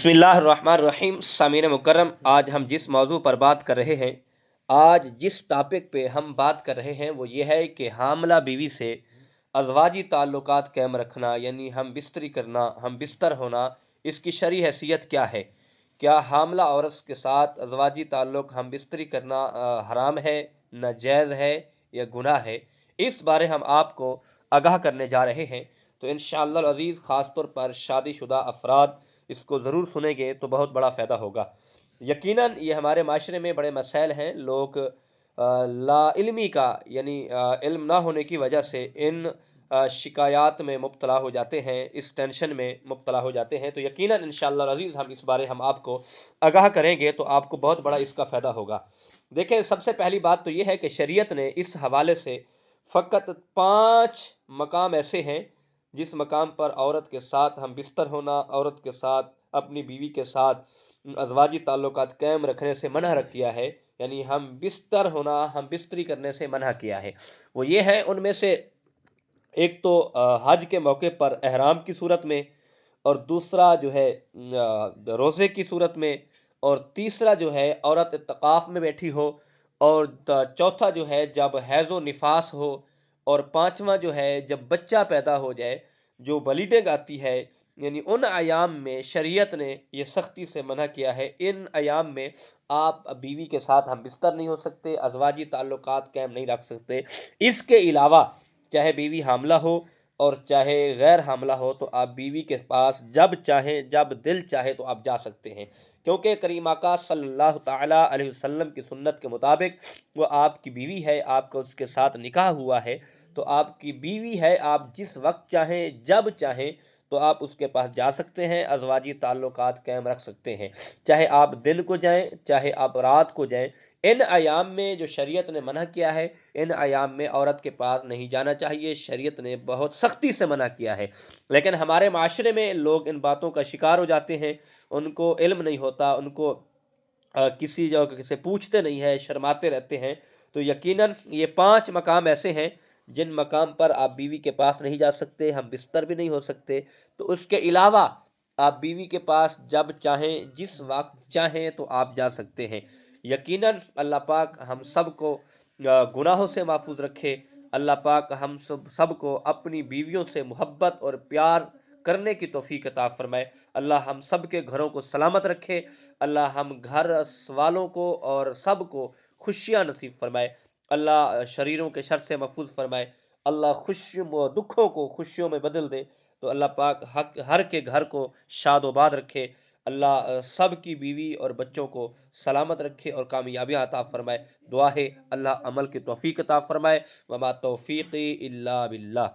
بسم اللہ الرحمن الرحیم۔ سامعین مکرم، آج ہم جس موضوع پر بات کر رہے ہیں، آج جس ٹاپک پہ ہم بات کر رہے ہیں وہ یہ ہے کہ حاملہ بیوی سے ازواجی تعلقات قائم رکھنا، یعنی ہم بستری کرنا، ہم بستر ہونا، اس کی شرعی حیثیت کیا ہے؟ کیا حاملہ عورت کے ساتھ ازواجی تعلق ہم بستری کرنا حرام ہے، ناجائز ہے یا گناہ ہے؟ اس بارے ہم آپ کو آگاہ کرنے جا رہے ہیں۔ تو انشاءاللہ العزیز خاص طور پر شادی شدہ افراد اس کو ضرور سنیں گے تو بہت بڑا فائدہ ہوگا۔ یقیناً یہ ہمارے معاشرے میں بڑے مسائل ہیں، لوگ لا علمی کا یعنی علم نہ ہونے کی وجہ سے ان شکایات میں مبتلا ہو جاتے ہیں، اس ٹینشن میں مبتلا ہو جاتے ہیں۔ تو یقیناً انشاءاللہ العزیز اس بارے ہم آپ کو آگاہ کریں گے تو آپ کو بہت بڑا اس کا فائدہ ہوگا۔ دیکھیں، سب سے پہلی بات تو یہ ہے کہ شریعت نے اس حوالے سے فقط 5 مقام ایسے ہیں جس مقام پر عورت کے ساتھ ہم بستر ہونا، عورت کے ساتھ اپنی بیوی کے ساتھ ازواجی تعلقات قائم رکھنے سے منع کیا ہے، یعنی ہم بستر ہونا، ہم بستری کرنے سے منع کیا ہے۔ وہ یہ ہے، ان میں سے ایک تو حج کے موقع پر احرام کی صورت میں، اور دوسرا جو ہے روزے کی صورت میں، اور تیسرا جو ہے عورت اعتکاف میں بیٹھی ہو، اور چوتھا جو ہے جب حیض و نفاس ہو، اور پانچواں جو ہے جب بچہ پیدا ہو جائے، جو بلیڈنگ آتی ہے، یعنی ان ایام میں شریعت نے یہ سختی سے منع کیا ہے۔ ان ایام میں آپ بیوی کے ساتھ ہم بستر نہیں ہو سکتے، ازواجی تعلقات قائم نہیں رکھ سکتے۔ اس کے علاوہ چاہے بیوی حاملہ ہو اور چاہے غیر حاملہ ہو، تو آپ بیوی کے پاس جب چاہیں، جب دل چاہے تو آپ جا سکتے ہیں، کیونکہ کریم آقا صلی اللہ تعالیٰ علیہ وسلم کی سنت کے مطابق وہ آپ کی بیوی ہے، آپ کا اس کے ساتھ نکاح ہوا ہے، تو آپ کی بیوی ہے، آپ جس وقت چاہیں، جب چاہیں تو آپ اس کے پاس جا سکتے ہیں، ازواجی تعلقات قائم رکھ سکتے ہیں، چاہے آپ دن کو جائیں، چاہے آپ رات کو جائیں۔ ان ایام میں جو شریعت نے منع کیا ہے، ان ایام میں عورت کے پاس نہیں جانا چاہیے، شریعت نے بہت سختی سے منع کیا ہے۔ لیکن ہمارے معاشرے میں لوگ ان باتوں کا شکار ہو جاتے ہیں، ان کو علم نہیں ہوتا، ان کو کسی جگہ سے پوچھتے نہیں ہیں، شرماتے رہتے ہیں۔ تو یقیناً یہ 5 مقام ایسے ہیں جن مقام پر آپ بیوی کے پاس نہیں جا سکتے، ہم بستر بھی نہیں ہو سکتے۔ تو اس کے علاوہ آپ بیوی کے پاس جب چاہیں، جس وقت چاہیں تو آپ جا سکتے ہیں۔ یقیناً اللہ پاک ہم سب کو گناہوں سے محفوظ رکھے۔ اللہ پاک ہم سب کو اپنی بیویوں سے محبت اور پیار کرنے کی توفیق عطا فرمائے۔ اللہ ہم سب کے گھروں کو سلامت رکھے۔ اللہ ہم گھر والوں کو اور سب کو خوشیاں نصیب فرمائے۔ اللہ شریروں کے شر سے محفوظ فرمائے۔ اللہ دکھوں کو خوشیوں میں بدل دے۔ تو اللہ پاک ہر کے گھر کو شاد و باد رکھے۔ اللہ سب کی بیوی اور بچوں کو سلامت رکھے اور کامیابیاں عطا فرمائے۔ دعا ہے اللہ عمل کی توفیق عطا فرمائے۔ وما توفیقی الا باللہ۔